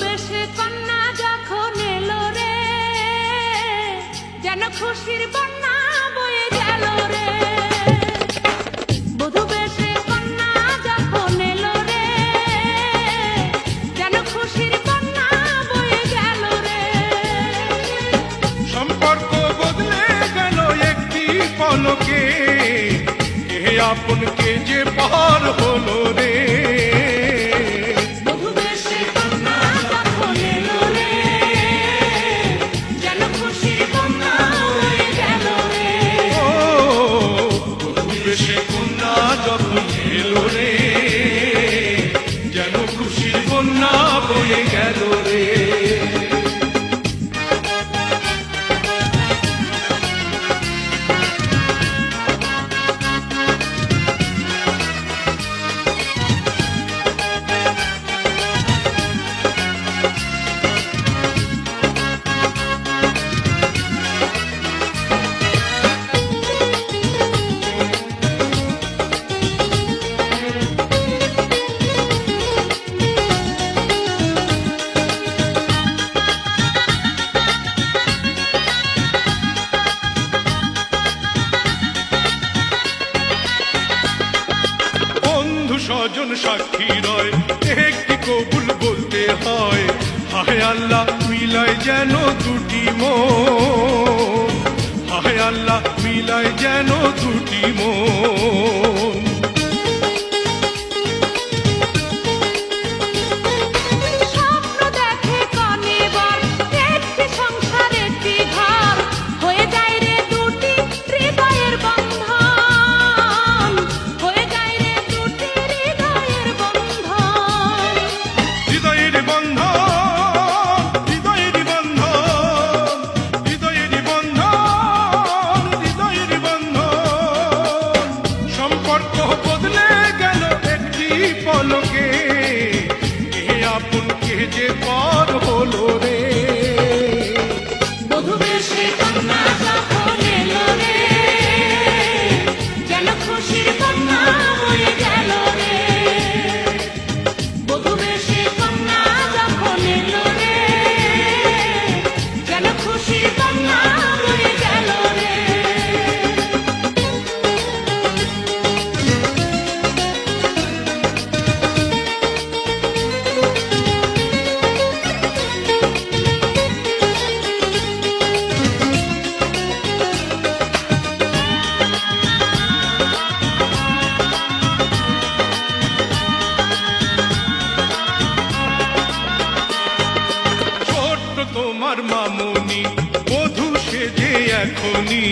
বেশে কন্যা যখন এলো রে, যেন খুশির বন্যা বয়ে গেল রে। বধূ বেশে কন্যা যখন এলো রে, যেন খুশির বন্যা বয়ে গেল রে। সম্পর্ক বদলে গেল একটি পলকে, কে আপনকে যে পার হলো রে। বধূ বেশে কন্যা যখন এলো রে, যেন খুশির বন্যা বয়ে গেল রে। ও বধূ বেশে কন্যা যখন এলো রে, যেন খুশির বন্যা বয়ে গেল রে। স্বজন সাক্ষী রয়, একটি কবুল বলতে হয়। হায় আল্লাহ মিলায় যেন দুটি মন, হায় আল্লাহ মিলায় যেন দুটি মন। স্বপ্ন দেখে কনে বর, একটি সংসার একটি ঘর, হয়ে যায় রে দুটি হৃদয়ের বন্ধন, হয়ে যায় রে দুটি হৃদয়ের বন্ধন। হৃদয়ের বন্ধন, হৃদয়ের বন্ধন, হৃদয়ের বন্ধন, হৃদয়ের বন্ধন। সম্পর্ক বদলে গেল একটি পলকে, কে আপনকে যে পার হলো রে। বধূ বেশে কন্যা যখন এলো রে, যেন খুশির বন্যা বয়ে গেল রে। বধূ বেশে কন্যা যখন এলো রে, যেন খুশির বন্যা বয়ে গেল রে। ছোট্ট তোমার মামুনি বধূ সেজে এখনি